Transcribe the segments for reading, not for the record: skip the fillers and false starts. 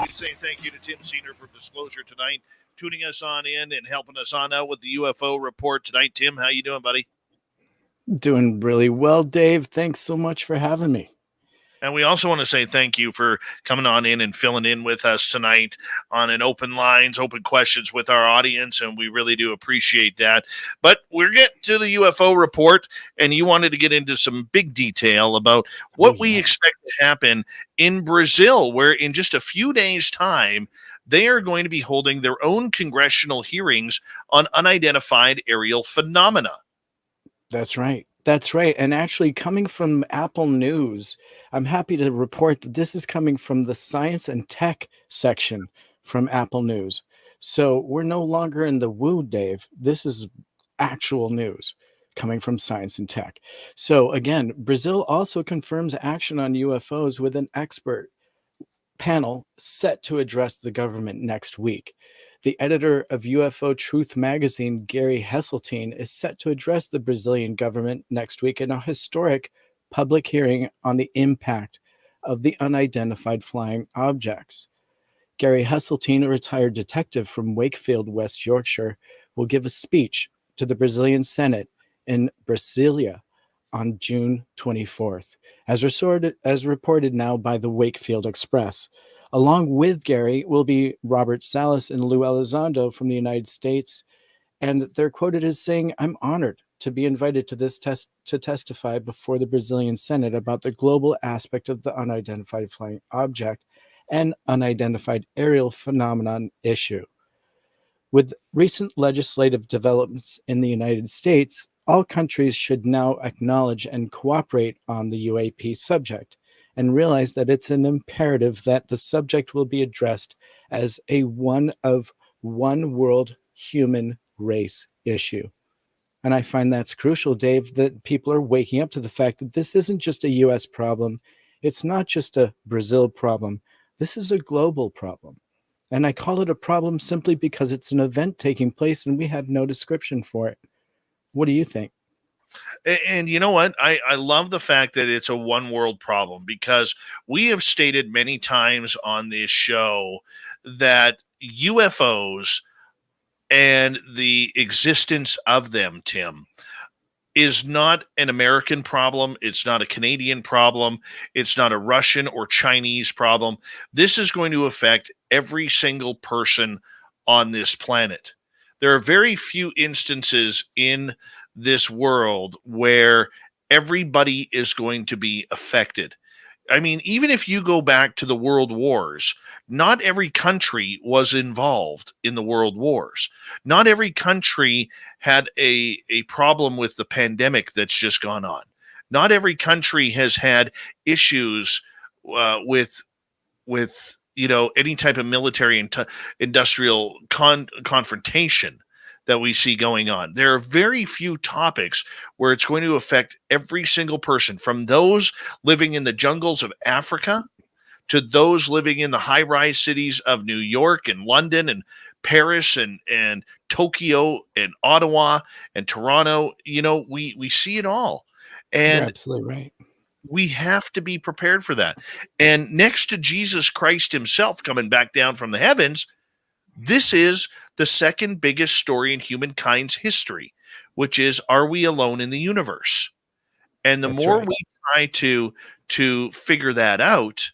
Saying thank you to Tim Seanor for disclosure tonight, tuning us on in and helping us on out with the UFO report tonight. Tim, how you doing, buddy? Doing really well, Dave. Thanks so much for having me. And we also want to say thank you for coming on in and filling in with us tonight on an open lines, open questions with our audience, and we really do appreciate that. But we're getting to the UFO report, and you wanted to get into some big detail about what we expect to happen in Brazil, where in just a few days' time, they are going to be holding their own congressional hearings on unidentified aerial phenomena. That's right. That's right. And actually, coming from Apple News, I'm happy to report that this is coming from the science and tech section from Apple News. So we're no longer in the woo, Dave. This is actual news coming from science and tech. So again, Brazil also confirms action on UFOs with an expert panel set to address the government next week. The editor of UFO Truth magazine, Gary Hesseltine, is set to address the Brazilian government next week in a historic public hearing on the impact of the unidentified flying objects. Gary Hesseltine, a retired detective from Wakefield, West Yorkshire, will give a speech to the Brazilian Senate in Brasilia on June 24th, as reported now by the Wakefield Express. Along with Gary will be Robert Salas and Lou Elizondo from the United States. And they're quoted as saying, "I'm honored to be invited to this to testify before the Brazilian Senate about the global aspect of the unidentified flying object and unidentified aerial phenomenon issue." With recent legislative developments in the United States, all countries should now acknowledge and cooperate on the UAP subject, and realize that it's an imperative that the subject will be addressed as a one world human race issue. And I find that's crucial, Dave, that people are waking up to the fact that this isn't just a US problem. It's not just a Brazil problem. This is a global problem. And I call it a problem simply because it's an event taking place and we have no description for it. What do you think? And you know what? I love the fact that it's a one world problem, because we have stated many times on this show that UFOs and the existence of them, Tim, is not an American problem. It's not a Canadian problem. It's not a Russian or Chinese problem. This is going to affect every single person on this planet. There are very few instances in this world where everybody is going to be affected. I mean, even if you go back to the world wars, not every country was involved in the world wars. Not every country had a problem with the pandemic that's just gone on. Not every country has had issues with any type of military and industrial confrontation that we see going on. There are very few topics where it's going to affect every single person, from those living in the jungles of Africa to those living in the high-rise cities of New York and London and Paris and Tokyo and Ottawa and Toronto. We see it all. And you're absolutely right. We have to be prepared for that. And next to Jesus Christ himself coming back down from the heavens, this is the second biggest story in humankind's history, which is, are we alone in the universe? And the more we try to figure that out,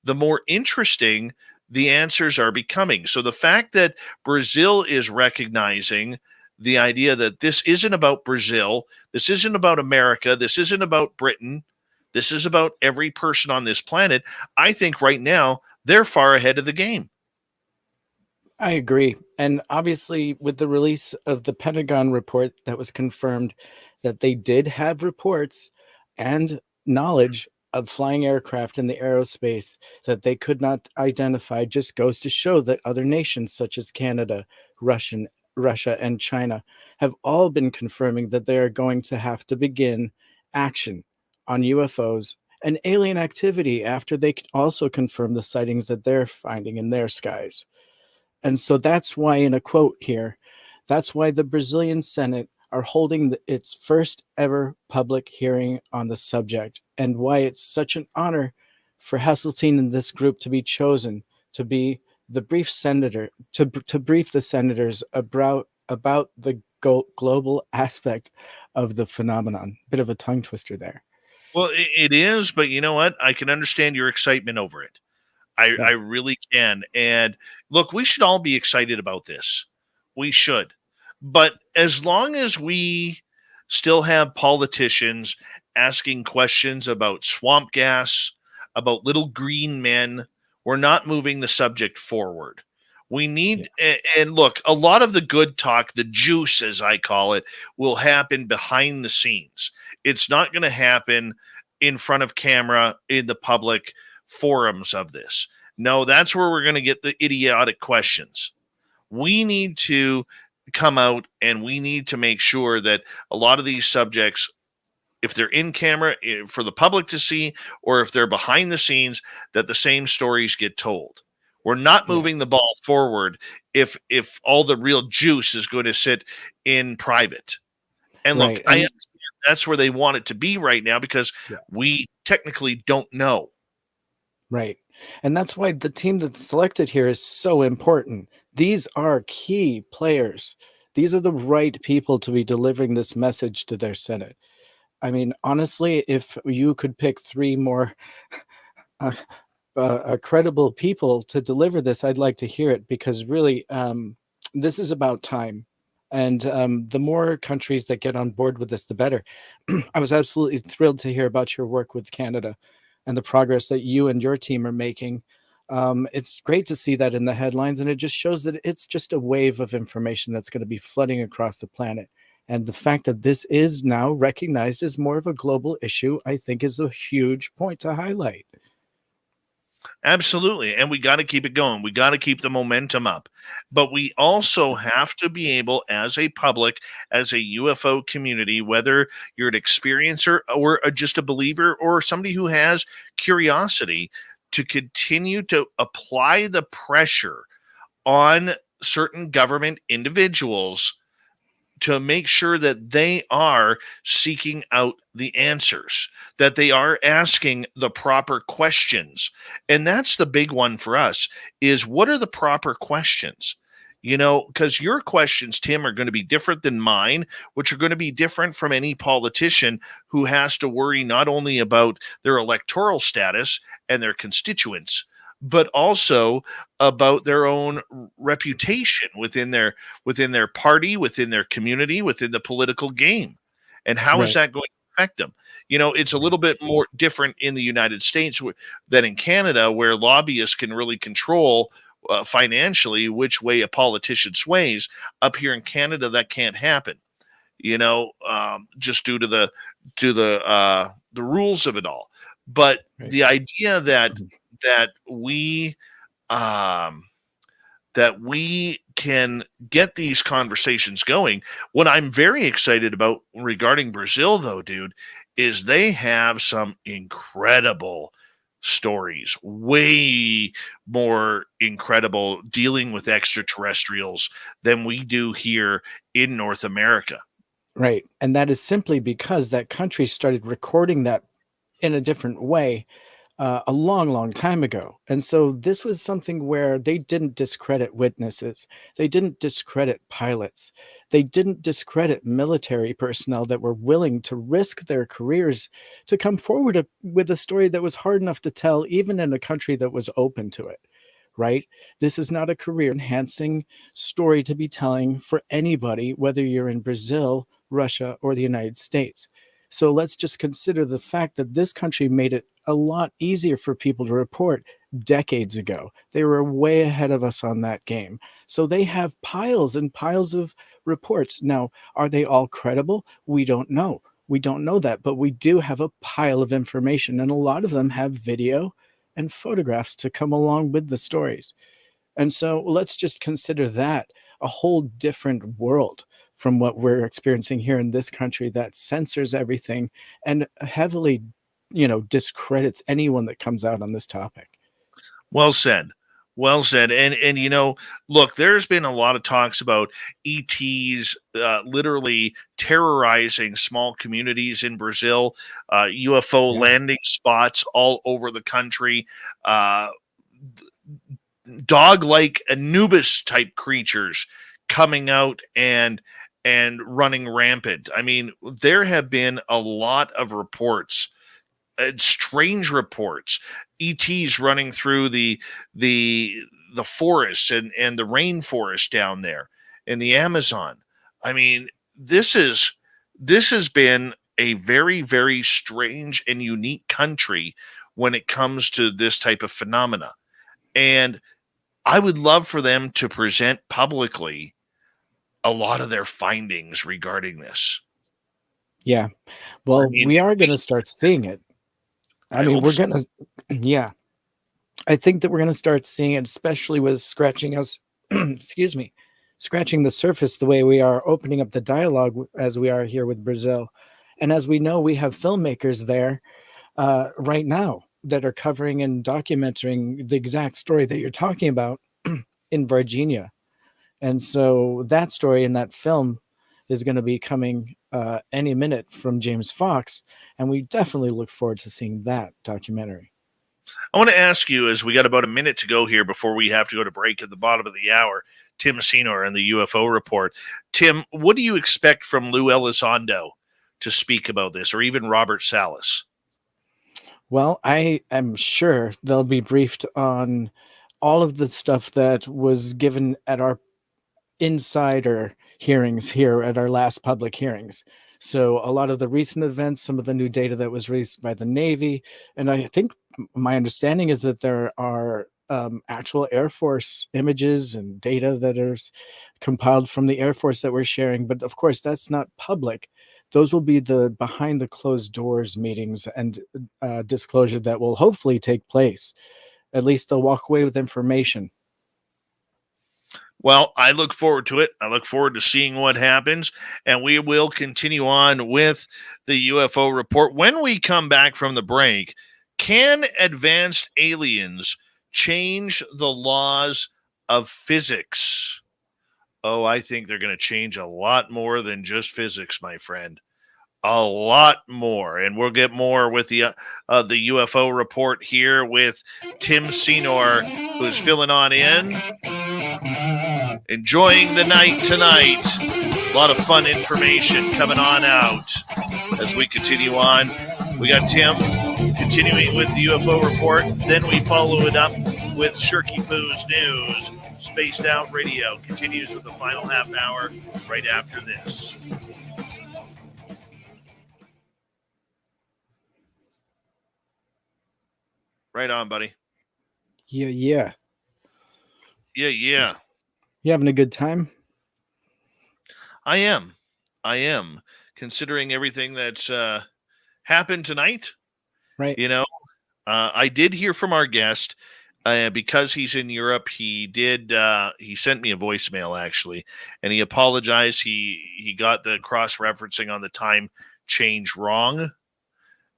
the more interesting the answers are becoming. So the fact that Brazil is recognizing the idea that this isn't about Brazil, this isn't about America, this isn't about Britain, this is about every person on this planet, I think right now they're far ahead of the game. I agree. And obviously, with the release of the Pentagon report, that was confirmed that they did have reports and knowledge of flying aircraft in the aerospace that they could not identify, just goes to show that other nations such as Canada, Russia, and China have all been confirming that they are going to have to begin action on UFOs and alien activity after they also confirm the sightings that they're finding in their skies. And so that's why, in a quote here, that's why the Brazilian Senate are holding its first ever public hearing on the subject, and why it's such an honor for Hesseltine and this group to be chosen to be the brief senator to brief the senators about the global aspect of the phenomenon. Bit of a tongue twister there. Well, it is, but you know what? I can understand your excitement over it. I Yeah. I really can. And look, we should all be excited about this. We should. But as long as we still have politicians asking questions about swamp gas, about little green men, we're not moving the subject forward. We Yeah. need, and look, a lot of the good talk, the juice, as I call it, will happen behind the scenes. It's not going to happen in front of camera in the public forums of this. No, that's where we're going to get the idiotic questions. We need to come out and we need to make sure that a lot of these subjects, if they're in camera for the public to see, or if they're behind the scenes, that the same stories get told. We're not Yeah. moving the ball forward if all the real juice is going to sit in private. And look, Right. I And understand that's where they want it to be right now because yeah. we technically don't know. Right. And that's why the team that's selected here is so important. These are key players. These are the right people to be delivering this message to their Senate. I mean, honestly, if you could pick three more uh, credible people to deliver this, I'd like to hear it, because really, this is about time. And the more countries that get on board with this, the better. I was absolutely thrilled to hear about your work with Canada and the progress that you and your team are making. It's great to see that in the headlines, and it just shows that it's just a wave of information that's going to be flooding across the planet. And the fact that this is now recognized as more of a global issue, I think, is a huge point to highlight. Absolutely. And we got to keep it going. We got to keep the momentum up. But we also have to be able, as a public, as a UFO community, whether you're an experiencer or just a believer or somebody who has curiosity, to continue to apply the pressure on certain government individuals to make sure that they are seeking out the answers, that they are asking the proper questions. And that's the big one for us, is what are the proper questions? You know, because your questions, Tim, are going to be different than mine, which are going to be different from any politician who has to worry not only about their electoral status and their constituents, but also about their own reputation within their party, within their community, within the political game. And how is Right. that going to affect them? You know, it's a little bit more different in the United States than in Canada, where lobbyists can really control financially which way a politician sways. Up here in Canada, that can't happen. You know, just due to the rules of it all. But Right. the idea that Mhm. that we um, that we can get these conversations going. What I'm very excited about regarding Brazil, though, dude, is they have some incredible stories, way more incredible dealing with extraterrestrials than we do here in North America. Right. And that is simply because that country started recording that in a different way a long, long time ago. And so this was something where they didn't discredit witnesses. They didn't discredit pilots. They didn't discredit military personnel that were willing to risk their careers to come forward with a story that was hard enough to tell, even in a country that was open to it. Right? This is not a career enhancing story to be telling for anybody, whether you're in Brazil, Russia, or the United States. So let's just consider the fact that this country made it a lot easier for people to report decades ago. They were way ahead of us on that game. So they have piles and piles of reports. Now, are they all credible? We don't know. We don't know that, but we do have a pile of information, and a lot of them have video and photographs to come along with the stories. And so let's just consider that a whole different world from what we're experiencing here in this country that censors everything and heavily, discredits anyone that comes out on this topic. Well said. Well said. And you know, look, there's been a lot of talks about ETs literally terrorizing small communities in Brazil, UFO Yeah. landing spots all over the country. Uh, dog-like Anubis type creatures coming out and running rampant. I mean, there have been a lot of reports, strange reports, ETs running through the forests and the rainforest down there in the Amazon. I mean, this has been a very, very strange and unique country when it comes to this type of phenomena. And I would love for them to present publicly a lot of their findings regarding this. Yeah. Well, we are going to start seeing it. I mean, we're going to, yeah. I think that we're going to start seeing it, especially with scratching us, excuse me, scratching the surface the way we are, opening up the dialogue as we are here with Brazil. And as we know, we have filmmakers there right now that are covering and documenting the exact story that you're talking about in Virginia. And so that story in that film is going to be coming any minute from James Fox. And we definitely look forward to seeing that documentary. I want to ask you, as we got about a minute to go here before we have to go to break at the bottom of the hour, Tim Seanor and the UFO Report. Tim, what do you expect from Lou Elizondo to speak about this, or even Robert Salas? Well, I am sure they'll be briefed on all of the stuff that was given at our insider hearings here at our last public hearings. So a lot of the recent events, some of the new data that was released by the Navy, and I think my understanding is that there are actual Air Force images and data that are compiled from the Air Force that we're sharing. But of course, that's not public. Those will be the behind the closed doors meetings and disclosure that will hopefully take place. At least they'll walk away with information. Well, I look forward to it. I look forward to seeing what happens, and we will continue on with the UFO report. When we come back from the break, can advanced aliens change the laws of physics? Oh, I think they're going to change a lot more than just physics, my friend. A lot more, and we'll get more with the UFO report here with Tim Seanor, who's filling on in, enjoying the night tonight. A lot of fun information coming on out as we continue on. We got Tim continuing with the UFO report, then we follow it up with Shirky Poo's news. Spaced Out Radio continues with the final half hour right after this. Right on, buddy. Yeah. You having a good time? I am. Considering everything that's happened tonight. Right. You know, I did hear from our guest because he's in Europe. He sent me a voicemail actually, and he apologized. He got the cross-referencing on the time change wrong.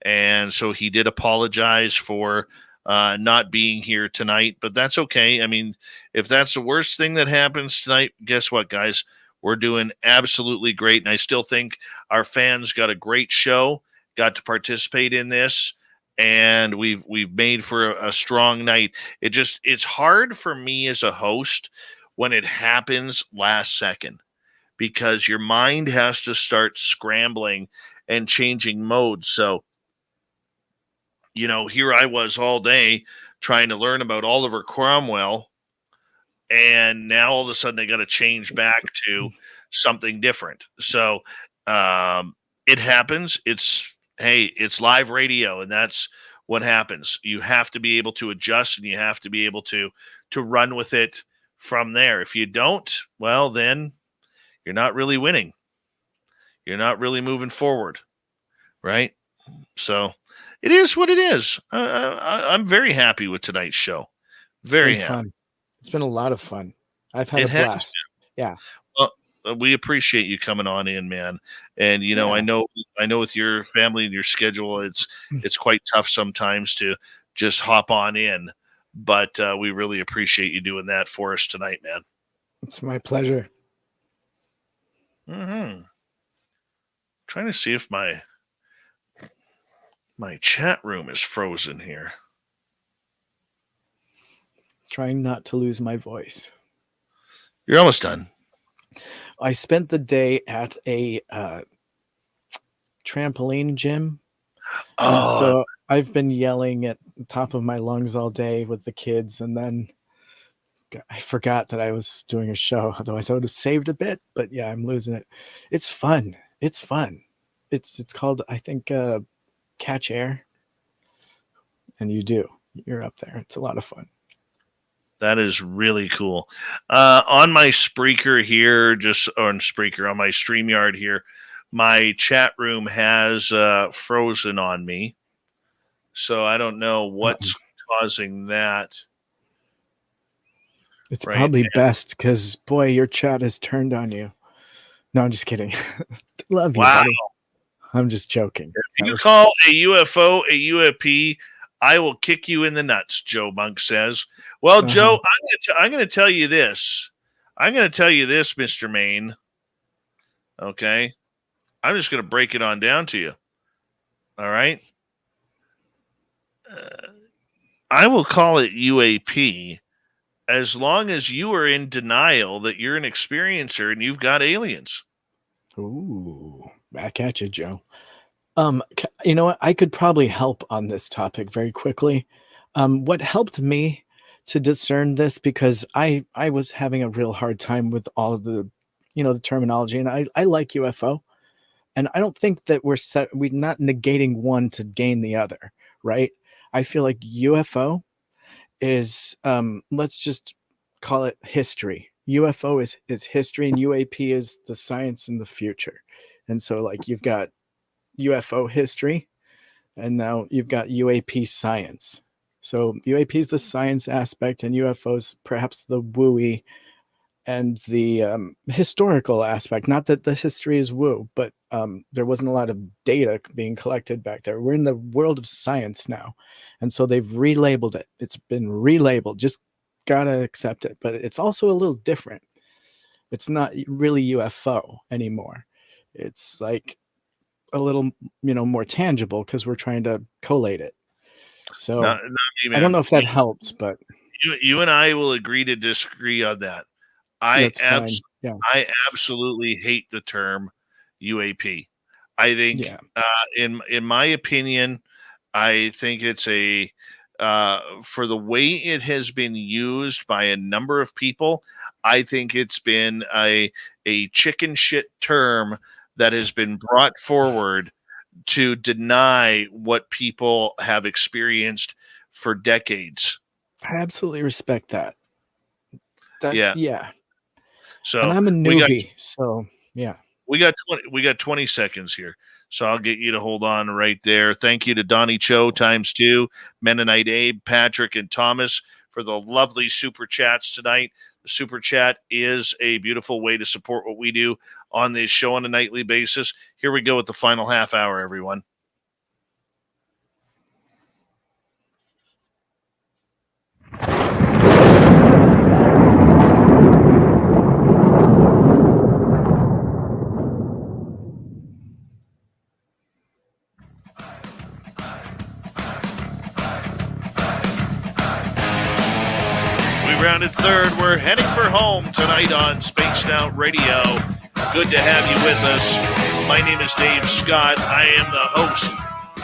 And so he did apologize for not being here tonight, but that's okay. I mean, if that's the worst thing that happens tonight, guess what, guys? We're doing absolutely great. And I still think our fans got a great show, got to participate in this, and we've made for a strong night. It's hard for me as a host when it happens last second, because your mind has to start scrambling and changing modes. So, here I was all day trying to learn about Oliver Cromwell, and now all of a sudden I got to change back to something different. So it happens. It's live radio, and that's what happens. You have to be able to adjust, and you have to be able to run with it from there. If you don't, well, then you're not really winning. You're not really moving forward, right? So it is what it is. I'm very happy with tonight's show. Very happy. Fun. It's been a lot of fun. I've had a blast. Yeah. Well, we appreciate you coming on in, man. And I know with your family and your schedule, it's quite tough sometimes to just hop on in. But we really appreciate you doing that for us tonight, man. It's my pleasure. Trying to see if my chat room is frozen here. trying not to lose my voice. You're almost done. I spent the day at a trampoline gym. And Oh, so I've been yelling at the top of my lungs all day with the kids. And then I forgot that I was doing a show. Otherwise, I would have saved a bit. But yeah, I'm losing it. It's fun. It's fun. It's called, I think, Catch Air. And you're up there. It's a lot of fun. that is really cool. On my Spreaker here, on my StreamYard here, my chat room has frozen on me. So I don't know what's causing that. It's Right. probably best because, boy, your chat is turned on you. No, I'm just kidding. Love you, buddy. I'm just joking. If you call a UFO a UAP, I will kick you in the nuts, Joe Monk says. Well, Joe, I'm going to tell you this. Mr. Maine. Okay? I'm just going to break it on down to you. All right? I will call it UAP as long as you are in denial that you're an experiencer and you've got aliens. Ooh, back at you, Joe. You know what? I could probably help on this topic very quickly. What helped me to discern this, because I was having a real hard time with all of the, the terminology, and I like UFO, and I don't think that we're not negating one to gain the other, right? I feel like UFO is, let's just call it history. UFO is history, and UAP is the science in the future. And so, like, you've got UFO history, and now you've got UAP science. So UAP is the science aspect, and UFOs perhaps the wooey and the historical aspect. Not that the history is woo, but there wasn't a lot of data being collected back there. We're in the world of science now, and so they've relabeled it. It's been relabeled. Just gotta accept it. But it's also a little different. It's not really UFO anymore. It's like a little, more tangible because we're trying to collate it. So I don't know if that helps, but you and I will agree to disagree on that. I absolutely hate the term UAP. I think, in my opinion, I think it's for the way it has been used by a number of people, I think it's been a chicken shit term that has been brought forward to deny what people have experienced for decades. I absolutely respect that. Yeah. So, and I'm a newbie, so yeah. We got 20 seconds here. So I'll get you to hold on right there. Thank you to Donnie Cho ×2, Mennonite Abe, Patrick, and Thomas for the lovely super chats tonight. The super chat is a beautiful way to support what we do on this show on a nightly basis. Here we go with the final half hour, everyone. Rounded third. We're heading for home tonight on Spaced Out Radio. Good to have you with us. My name is Dave Scott. I am the host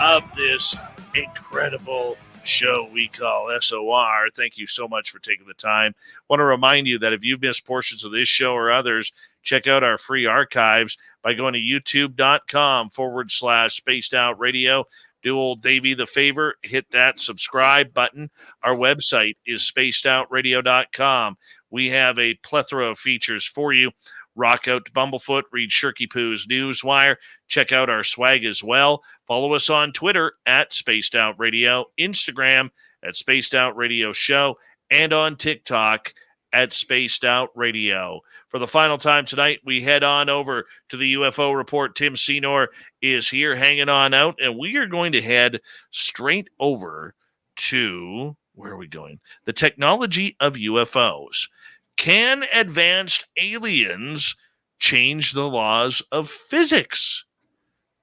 of this incredible show we call SOR. Thank you so much for taking the time. Want to remind you that if you've missed portions of this show or others, check out our free archives by going to youtube.com/Spaced Out Radio. Do old Davey the favor, hit that subscribe button. Our website is spacedoutradio.com. We have a plethora of features for you. Rock out to Bumblefoot, read Shirky Poo's Newswire. Check out our swag as well. Follow us on Twitter at Spaced Out Radio, Instagram at Spaced Out Radio Show, and on TikTok at Spaced Out Radio. For the final time tonight, we head on over to the UFO Report. Tim Seanor is here hanging on out, and we are going to head straight over to, where are we going? The technology of UFOs. Can advanced aliens change the laws of physics?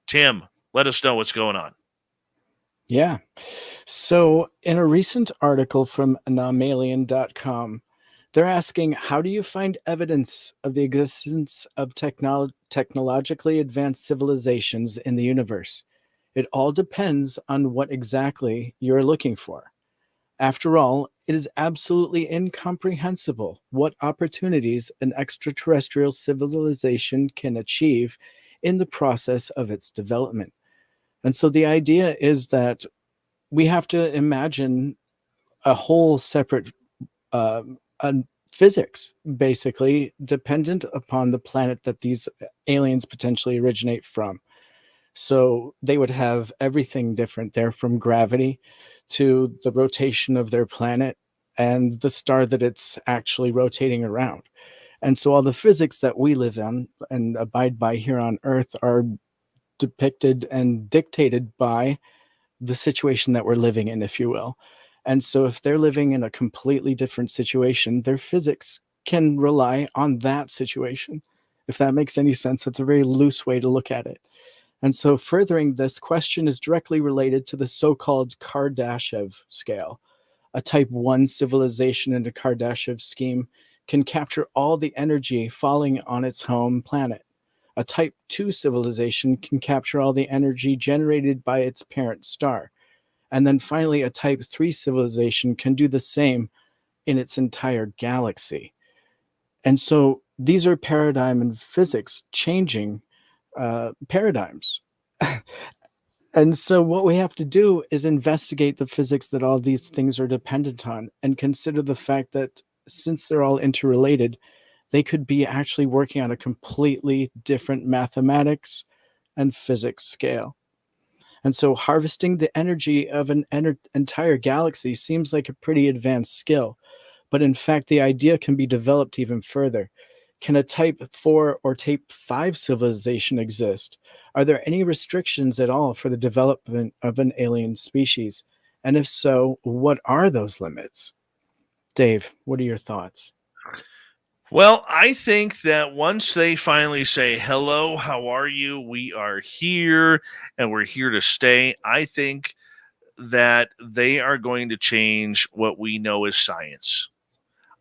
Tim, let us know what's going on. Yeah. So, in a recent article from anomalien.com, they're asking, how do you find evidence of the existence of technologically advanced civilizations in the universe? It all depends on what exactly you're looking for. After all, it is absolutely incomprehensible what opportunities an extraterrestrial civilization can achieve in the process of its development. And so the idea is that we have to imagine a whole separate uh, physics, basically, dependent upon the planet that these aliens potentially originate from. So they would have everything different there, from gravity to the rotation of their planet and the star that it's actually rotating around. And so all the physics that we live in and abide by here on Earth are depicted and dictated by the situation that we're living in, if you will. And so if they're living in a completely different situation, their physics can rely on that situation. If that makes any sense, that's a very loose way to look at it. And so furthering this question is directly related to the so-called Kardashev scale. A type 1 civilization in the Kardashev scheme can capture all the energy falling on its home planet. A type 2 civilization can capture all the energy generated by its parent star. And then finally, a type 3 civilization can do the same in its entire galaxy. And so these are paradigm and physics changing paradigms. And so what we have to do is investigate the physics that all these things are dependent on, and consider the fact that since they're all interrelated, they could be actually working on a completely different mathematics and physics scale. And so harvesting the energy of an entire galaxy seems like a pretty advanced skill. But in fact, the idea can be developed even further. Can a type 4 or type 5 civilization exist? Are there any restrictions at all for the development of an alien species? And if so, what are those limits? Dave, what are your thoughts? Well, I think that once they finally say, hello, how are you? We are here and we're here to stay. I think that they are going to change what we know as science.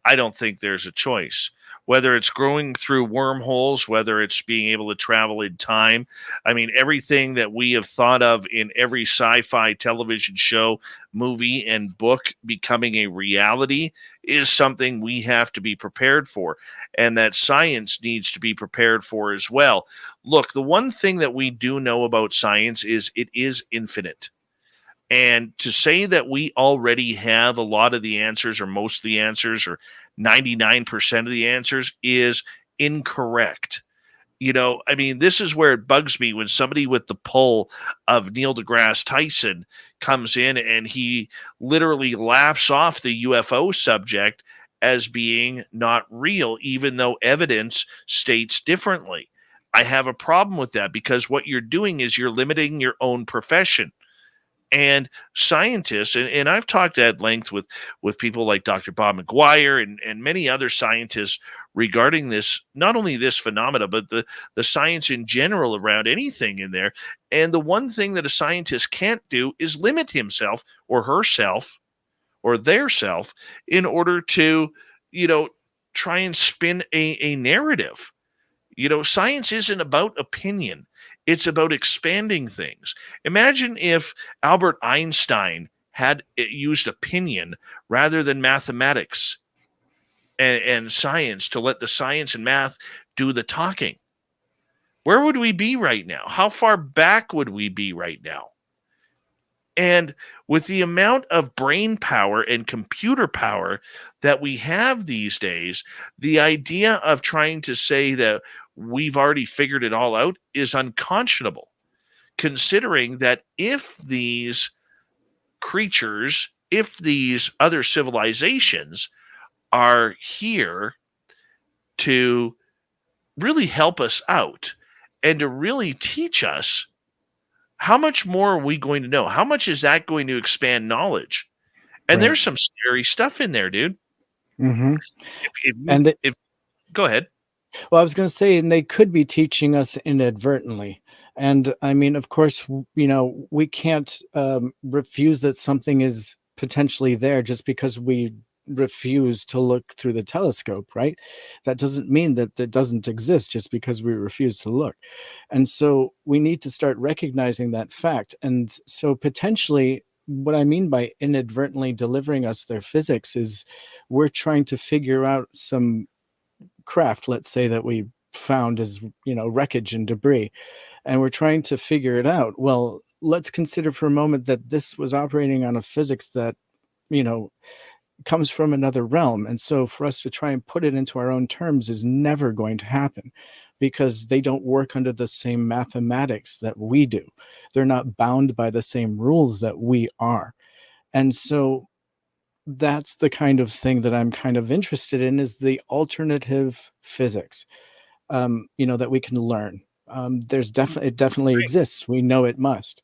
I don't think there's a choice. Whether it's growing through wormholes, whether it's being able to travel in time. I mean, everything that we have thought of in every sci fi television show, movie, and book becoming a reality is something we have to be prepared for, and that science needs to be prepared for as well. Look, the one thing that we do know about science is it is infinite. And to say that we already have a lot of the answers, or most of the answers, or 99% of the answers is incorrect. I mean, this is where it bugs me when somebody with the pull of Neil deGrasse Tyson comes in and he literally laughs off the UFO subject as being not real, even though evidence states differently. I have a problem with that, because what you're doing is you're limiting your own profession. And scientists, and I've talked at length with people like Dr. Bob McGuire and many other scientists regarding this, not only this phenomena, but the science in general around anything in there. And the one thing that a scientist can't do is limit himself or herself or their self in order to, you know, try and spin a narrative. Science isn't about opinion, it's about expanding things. Imagine if Albert Einstein had used opinion rather than mathematics and science, to let the science and math do the talking. Where would we be right now? How far back would we be right now? And with the amount of brain power and computer power that we have these days, the idea of trying to say that we've already figured it all out is unconscionable, considering that if these creatures, if these other civilizations are here to really help us out and to really teach us, how much more are we going to know? How much is that going to expand knowledge? And Right. there's some scary stuff in there, dude. Mm-hmm. If you And if Go ahead. Well, I was going to say, and they could be teaching us inadvertently. And I mean, of course, we can't refuse that something is potentially there just because we refuse to look through the telescope, right? That doesn't mean that it doesn't exist just because we refuse to look. And so we need to start recognizing that fact. And so potentially, what I mean by inadvertently delivering us their physics is we're trying to figure out some craft, let's say, that we found as wreckage and debris, and we're trying to figure it out. Well, let's consider for a moment that this was operating on a physics that you know comes from another realm, and so for us to try and put it into our own terms is never going to happen, because they don't work under the same mathematics that we do. They're not bound by the same rules that we are. And so that's the kind of thing that I'm kind of interested in, is the alternative physics, that we can learn. It definitely exists. We know it must.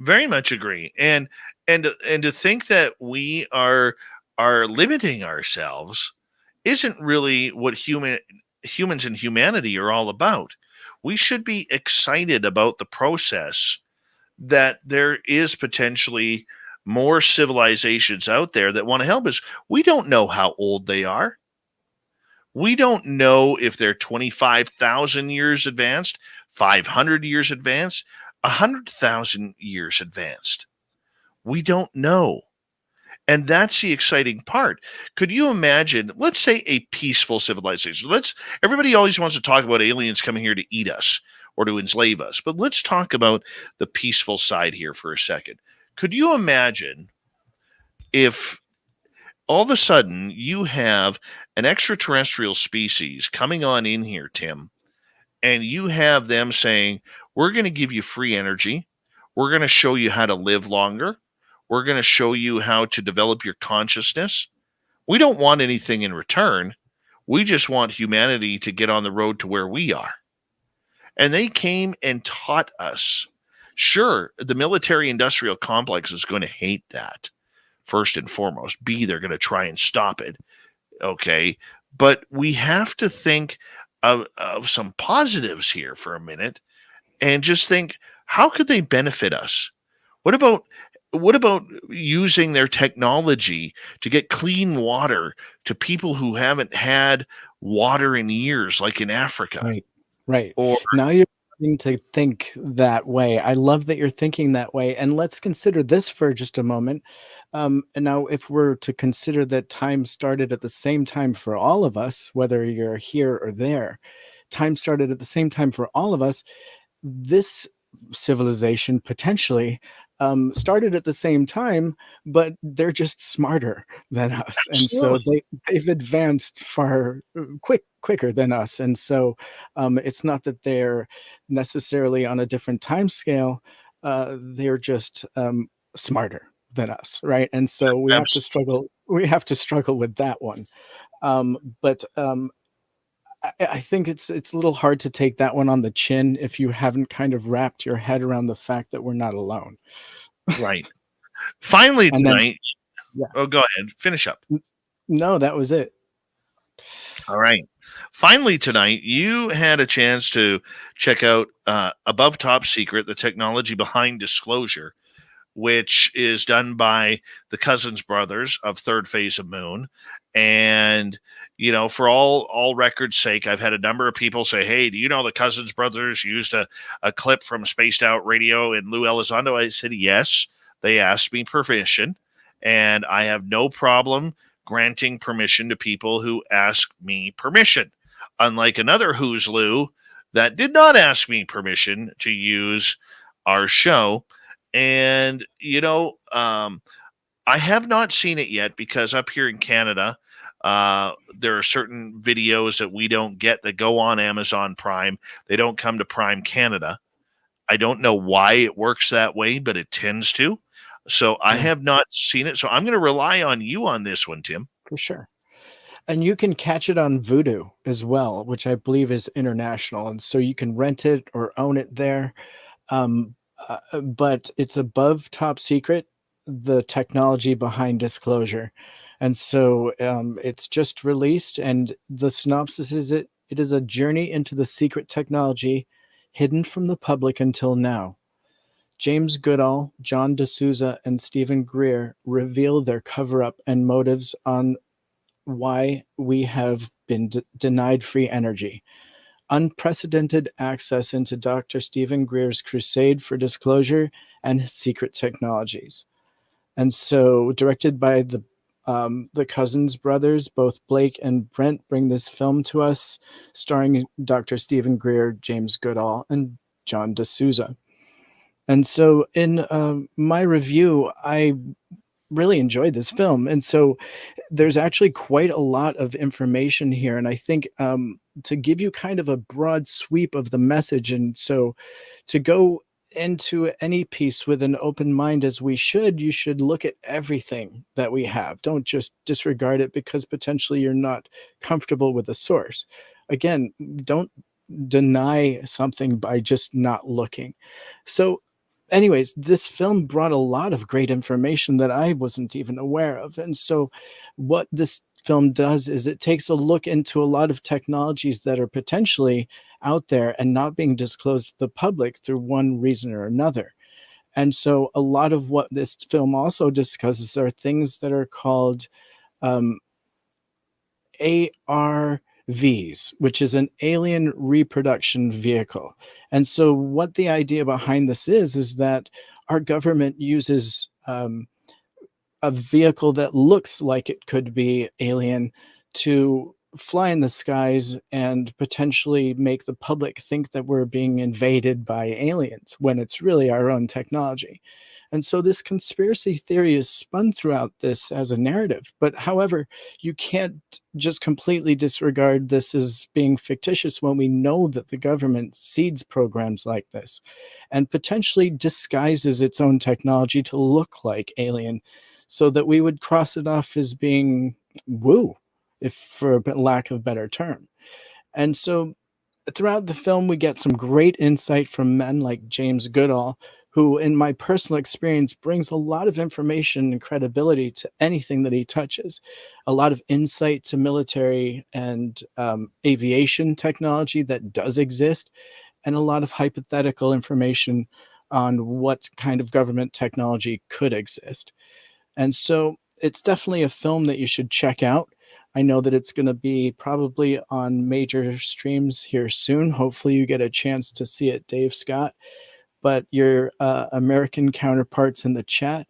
Very much agree. And to think that we are limiting ourselves isn't really what humans and humanity are all about. We should be excited about the process, that there is potentially more civilizations out there that want to help us. We don't know how old they are. We don't know if they're 25,000 years advanced, 500 years advanced, 100,000 years advanced. We don't know. And that's the exciting part. Could you imagine, let's say, a peaceful civilization? Everybody always wants to talk about aliens coming here to eat us or to enslave us, but let's talk about the peaceful side here for a second. Could you imagine if all of a sudden you have an extraterrestrial species coming on in here, Tim, and you have them saying, we're going to give you free energy. We're going to show you how to live longer. We're going to show you how to develop your consciousness. We don't want anything in return. We just want humanity to get on the road to where we are. And they came and taught us. Sure, the military industrial complex is going to hate that, first and foremost. B, they're going to try and stop it. Okay. But we have to think of some positives here for a minute and just think, how could they benefit us? What about using their technology to get clean water to people who haven't had water in years, like in Africa? Right. Right. Or Now you're starting to think that way. I love that you're thinking that way. And let's consider this for just a moment. And now, if we're to consider that time started at the same time for all of us, whether you're here or there, time started at the same time for all of us. This civilization potentially started at the same time, but they're just smarter than us, and so absolutely, they've advanced far quicker than us. And so it's not that they're necessarily on a different time scale. They're just smarter than us, right? And so we have to absolutely. struggle. We have to struggle with that one. But I think it's a little hard to take that one on the chin if you haven't kind of wrapped your head around the fact that we're not alone. Right. Finally And then, tonight, yeah, oh, go ahead, finish up. no, that was it. All right. Finally tonight, you had a chance to check out Above Top Secret, the technology behind disclosure, which is done by the Cousins brothers of Third Phase of Moon. And, for all records sake, I've had a number of people say, hey, do you know the Cousins brothers used a clip from Spaced Out Radio in Lou Elizondo? I said, yes. They asked me permission, and I have no problem granting permission to people who ask me permission. Unlike another Who's Lou that did not ask me permission to use our show. And, I have not seen it yet because up here in Canada, there are certain videos that we don't get that go on Amazon Prime. They don't come to Prime Canada. I don't know why it works that way, but it tends to. So I Yeah, have not seen it. So I'm going to rely on you on this one, Tim. for sure. And you can catch it on Vudu as well, which I believe is international. And so you can rent it or own it there. Um, but it's Above Top Secret, the technology behind disclosure. And so it's just released, and the synopsis is it is a journey into the secret technology hidden from the public until now. James Goodall, John D'Souza, and Stephen Greer reveal their cover-up and motives on why we have been denied free energy. Unprecedented access into Dr. Stephen Greer's crusade for disclosure and secret technologies. And so, directed by the Cousins brothers, both Blake and Brent bring this film to us, starring Dr. Stephen Greer, James Goodall, and John D'Souza. And so, in my review, I really enjoyed this film. And so, there's actually quite a lot of information here. And I think to give you kind of a broad sweep of the message, and so to go into any piece with an open mind as we should, you should look at everything that we have. Don't just disregard it because potentially you're not comfortable with the source. Again, don't deny something by just not looking. So anyways, this film brought a lot of great information that I wasn't even aware of. And so what this film does is it takes a look into a lot of technologies that are potentially out there and not being disclosed to the public through one reason or another. And so a lot of what this film also discusses are things that are called ARVs, which is an alien reproduction vehicle. And so what the idea behind this is that our government uses a vehicle that looks like it could be alien to fly in the skies and potentially make the public think that we're being invaded by aliens when it's really our own technology. And so this conspiracy theory is spun throughout this as a narrative. But however, you can't just completely disregard this as being fictitious when we know that the government seeds programs like this and potentially disguises its own technology to look like alien so that we would cross it off as being woo, if for a lack of better term. And so throughout the film, we get some great insight from men like James Goodall, who, in my personal experience, brings a lot of information and credibility to anything that he touches, a lot of insight to military and aviation technology that does exist, and a lot of hypothetical information on what kind of government technology could exist. And so it's definitely a film that you should check out. I know that it's going to be probably on major streams here soon. Hopefully you get a chance to see it, Dave Scott. But your American counterparts in the chat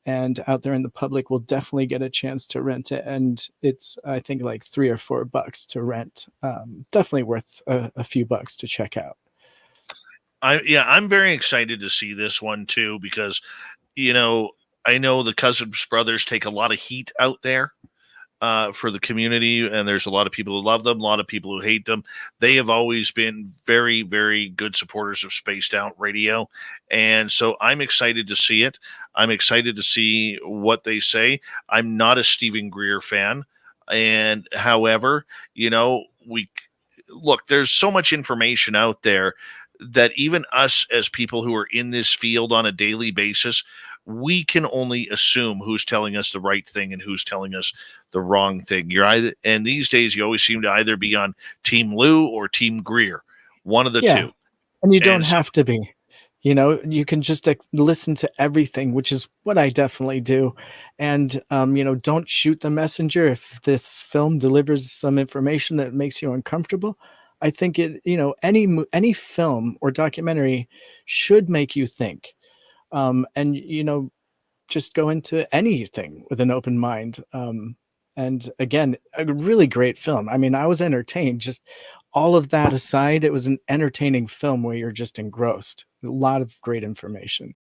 and out there in the public will definitely get a chance to rent it. And it's, I think, like $3 or $4 to rent. Definitely worth a few bucks to check out. I'm very excited to see this one too, because, I know the Cousins brothers take a lot of heat out there for the community, and there's a lot of people who love them, a lot of people who hate them. They have always been very, very good supporters of Spaced Out Radio, and so I'm excited to see it. I'm excited to see what they say. I'm not a Stephen Greer fan, and however, there's so much information out there that even us as people who are in this field on a daily basis, we can only assume who's telling us the right thing and who's telling us the wrong thing. And these days you always seem to either be on Team Lou or Team Greer, one of the two. And you don't have to be. You can just listen to everything, which is what I definitely do. And, don't shoot the messenger. If this film delivers some information that makes you uncomfortable, I think any film or documentary should make you think. And just go into anything with an open mind. And again, a really great film. I mean, I was entertained. Just all of that aside, it was an entertaining film where you're just engrossed. A lot of great information.